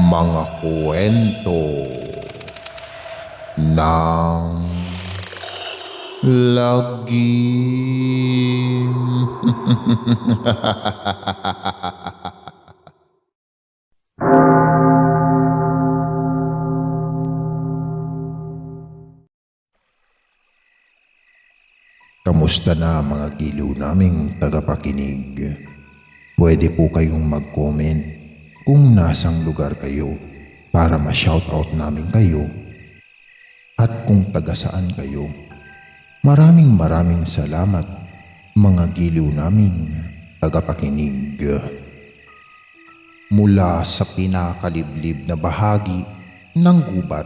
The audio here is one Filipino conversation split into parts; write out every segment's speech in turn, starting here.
Mga kwento ng lagim. Kamusta na mga giliw naming tagapakinig? Pwede po kayong mag-comment kung nasang lugar kayo para ma-shoutout namin kayo at kung taga saan kayo. Maraming salamat mga giliw naming tagapakinig. Mula sa pinakaliblib na bahagi ng gubat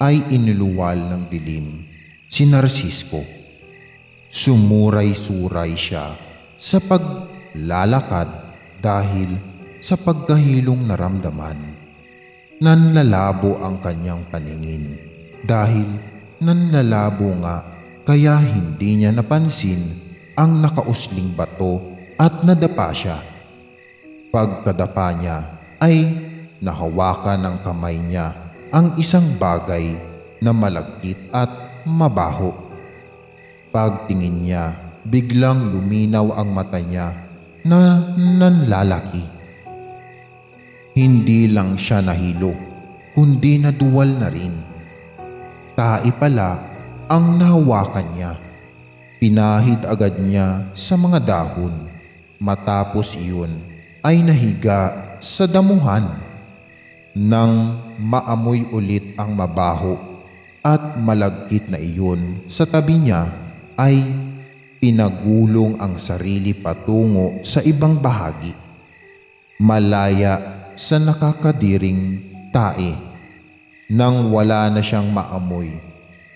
ay iniluwal ng dilim si Narcisco. Sumuray-suray siya sa paglalakad dahil sa pagkahilong naramdaman. Nanlalabo ang kanyang paningin dahil nanlalabo nga kaya hindi niya napansin ang nakausling bato at nadapa siya. Pagkadapa niya ay nahawakan ng kamay niya ang isang bagay na malagkit at mabaho. Pagtingin niya, biglang luminaw ang mata niya na nanlalaki. Hindi lang siya nahilo, kundi naduwal na rin. Tai pala ang nahawakan niya. Pinahid agad niya sa mga dahon. Matapos iyon ay nahiga sa damuhan. Nang maamoy ulit ang mabaho at malagkit na iyon sa tabi niya, ay pinagulong ang sarili patungo sa ibang bahagi. Malaya sa nakakadiring tae. Nang wala na siyang maamoy,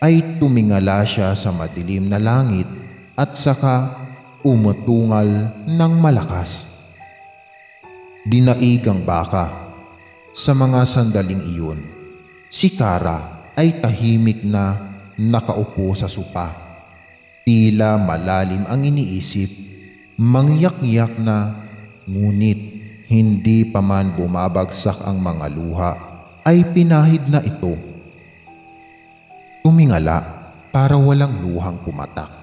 ay tumingala siya sa madilim na langit at saka umutungal ng malakas. Dinaigang baka. Sa mga sandaling iyon, si Kara ay tahimik na nakaupo sa sopa. Tila malalim ang iniisip, mangyak-yak na, ngunit hindi pa man bumabagsak ang mga luha, ay pinahid na ito. Tumingala para walang luhang pumatak.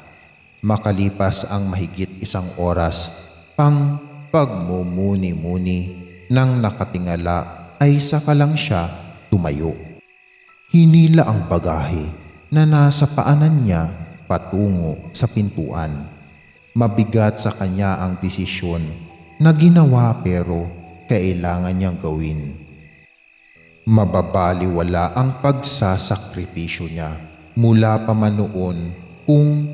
Makalipas ang mahigit 1 oras, pang pagmumuni-muni ng nakatingala ay saka lang siya tumayo. Hinila ang bagahe na nasa paanan niya patungo sa pintuan. Mabigat sa kanya ang desisyon na ginawa pero kailangan niyang gawin. Mababaliwala ang pagsasakripisyo niya mula pa man noon kung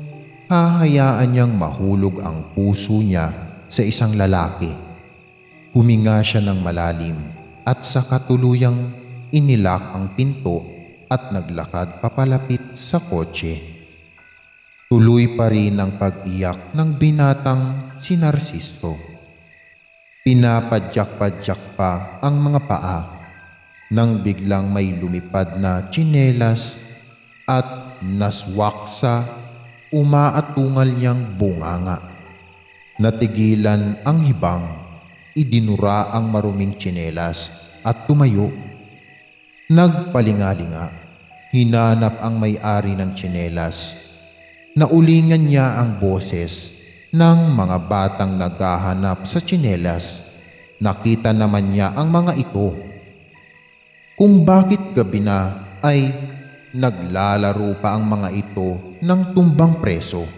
hahayaan niyang mahulog ang puso niya sa isang lalaki. Huminga siya ng malalim at saka tuluyang inilak ang pinto at naglakad papalapit sa kotse. Tuloy pa rin ang pag-iyak ng binatang si Narcisco. Pinapadyak-padyak pa ang mga paa nang biglang may lumipad na tsinelas at naswak sa umaatungal niyang bunganga. Natigilan ang hibang, idinura ang maruming tsinelas at tumayo. Nagpalingalinga, hinanap ang may-ari ng tsinelas. Naulingan niya ang boses ng mga batang naghahanap sa tsinelas. Nakita naman niya ang mga ito. Kung bakit gabi na ay naglalaro pa ang mga ito ng tumbang preso.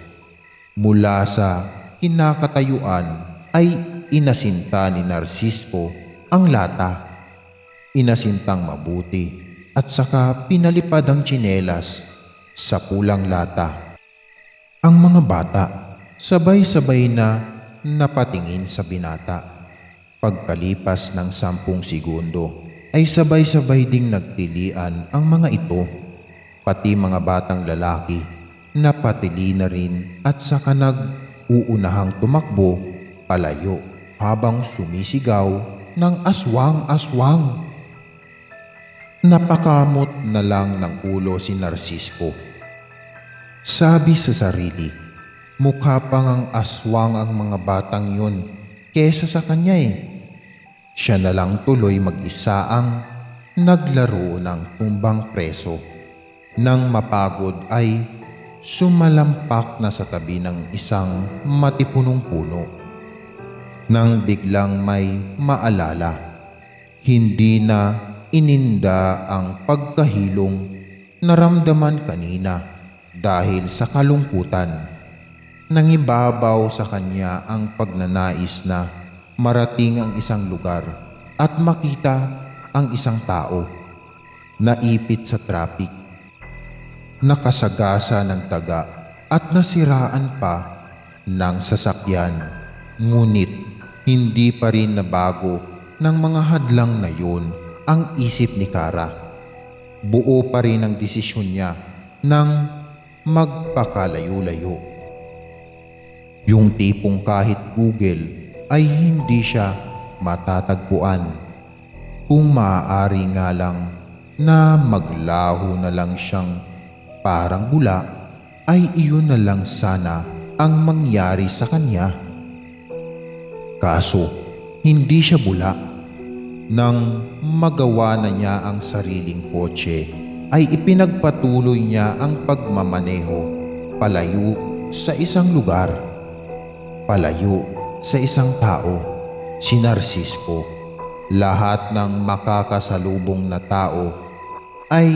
Mula sa kinakatayuan ay inasinta ni Narcisco ang lata. Inasintang mabuti at saka pinalipad ang tsinelas sa pulang lata. Ang mga bata sabay-sabay na napatingin sa binata. Pagkalipas ng 10 segundo ay sabay-sabay ding nagtilian ang mga ito. Pati mga batang lalaki napatili na rin at saka nag-uunahang tumakbo palayo habang sumisigaw ng aswang-aswang. Napakamot na lang ng ulo si Narcisco. Sabi sa sarili, mukha pang ang aswang ang mga batang yun kesa sa kanya eh. Siya na lang tuloy mag-isa ang naglaro ng tumbang preso. Nang mapagod ay sumalampak na sa tabi ng isang matipunong puno. Nang biglang may maalala, hindi na ininda ang pagkahilong naramdaman kanina dahil sa kalungkutan. Nangibabaw sa kanya ang pagnanais na marating ang isang lugar at makita ang isang tao. Naipit sa traffic, nakasagasa ng taga at nasiraan pa ng sasakyan. Ngunit hindi pa rin nabago ng mga hadlang na yun ang isip ni Kara. Buo pa rin ang desisyon niya ng magpakalayo-layo. Yung tipong kahit Google ay hindi siya matatagpuan. Kung maaari nga lang na maglaho na lang siyang parang bula, ay iyon na lang sana ang mangyari sa kanya. Kaso, hindi siya bula. Nang magawa na niya ang sariling kotse, ay ipinagpatuloy niya ang pagmamaneho palayo sa isang lugar. Palayo sa isang tao, si Narcisco. Lahat ng makakasalubong na tao ay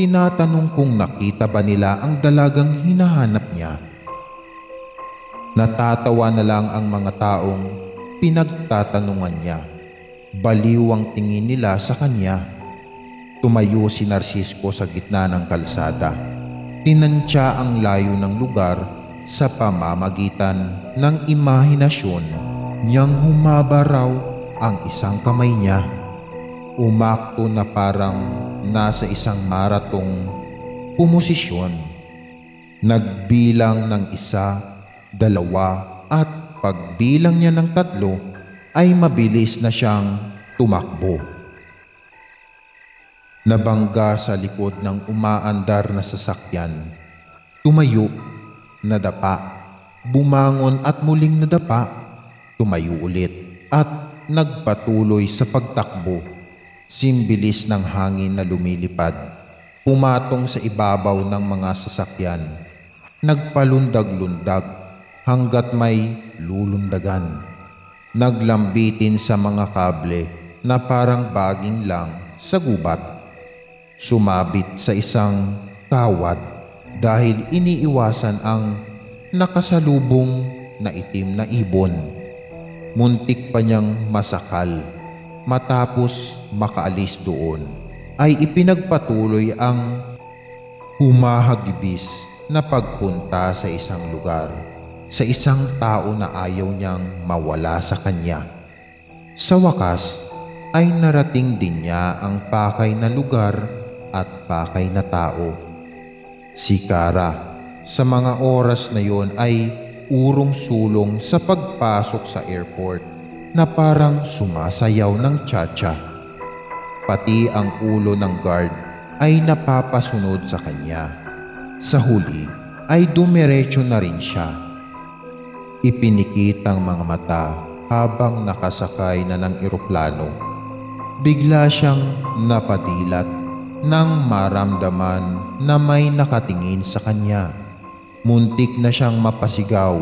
tinatanong kung nakita ba nila ang dalagang hinahanap niya. Natatawa na lang ang mga taong pinagtatanungan niya. Baliw ang tingin nila sa kanya. Tumayo si Narcisco sa gitna ng kalsada. Tinansya ang layo ng lugar sa pamamagitan ng imahinasyon niyang humaba raw ang isang kamay niya. Umakto na parang nasa isang maratong pumosisyon. Nagbilang ng 1, 2 at pagbilang niya ng 3 ay mabilis na siyang tumakbo. Nabangga sa likod ng umaandar na sasakyan. Tumayo, nadapa, bumangon at muling nadapa, tumayo ulit at nagpatuloy sa pagtakbo. Simbilis ng hangin na lumilipad, pumatong sa ibabaw ng mga sasakyan. Nagpalundag-lundag hanggat may lulundagan. Naglambitin sa mga kable na parang baging lang sa gubat. Sumabit sa isang tawad dahil iniiwasan ang nakasalubong na itim na ibon. Muntik pa niyang masakal. Matapos makaalis doon, ay ipinagpatuloy ang humahagibis na pagpunta sa isang lugar, sa isang tao na ayaw niyang mawala sa kanya. Sa wakas, ay narating din niya ang pakay na lugar at pakay na tao. Si Kara, sa mga oras na yon ay urong-sulong sa pagpasok sa airport na parang sumasayaw ng cha-cha. Pati ang ulo ng guard ay napapasunod sa kanya. Sa huli ay dumiretso na rin siya. Ipinikit ang mga mata habang nakasakay na ng eroplano. Bigla siyang napadilat nang maramdaman na may nakatingin sa kanya. Muntik na siyang mapasigaw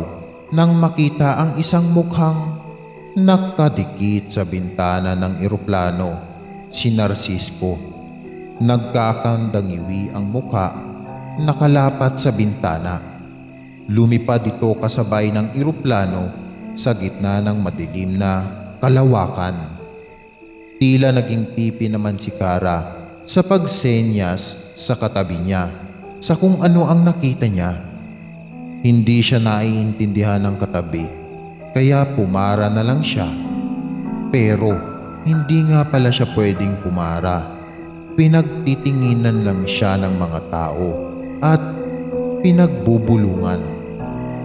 nang makita ang isang mukhang nakadikit sa bintana ng eroplano, si Narcisco. Nagkakandangiwi ang mukha, nakalapat sa bintana. Lumipad ito kasabay ng eroplano sa gitna ng madilim na kalawakan. Tila naging pipi naman si Kara sa pagsenyas sa katabi niya sa kung ano ang nakita niya. Hindi siya naiintindihan ng katabi, kaya pumara na lang siya. Pero hindi nga pala siya pwedeng pumara. Pinagtitinginan lang siya ng mga tao at pinagbubulungan.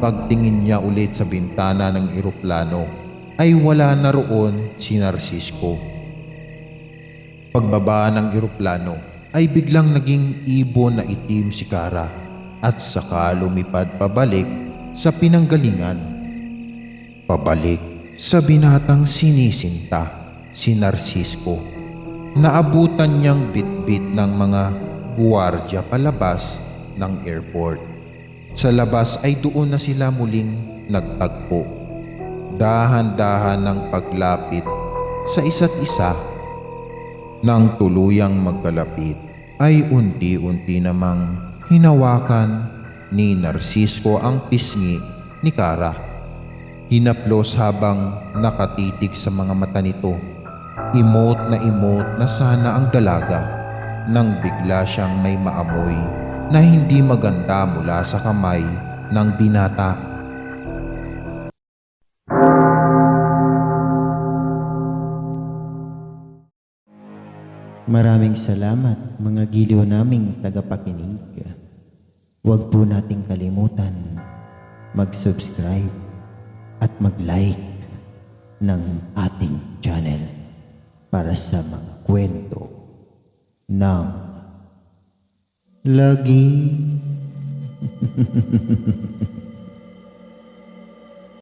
Pagtingin niya ulit sa bintana ng eroplano ay wala na roon si Narcisco. Pagbaba ng eroplano ay biglang naging ibon na itim si Kara at saka lumipad pabalik sa pinanggalingan. Pabalik sa binatang sinisinta, si Narcisco. Naabutan niyang bitbit ng mga guwardya palabas ng airport. Sa labas ay doon na sila muling nagtagpo. Dahan-dahan ng paglapit sa isa't isa. Nang tuluyang magkalapit ay unti-unti namang hinawakan ni Narcisco ang pisngi ni Kara. Hinaplos habang nakatitig sa mga mata nito. Imot na sana ang dalaga nang bigla siyang may maamoy na hindi maganda mula sa kamay ng binata. Maraming salamat mga giliw naming tagapakinig. Huwag po nating kalimutan mag-subscribe at mag-like ng ating channel para sa mga kwento ng lagi.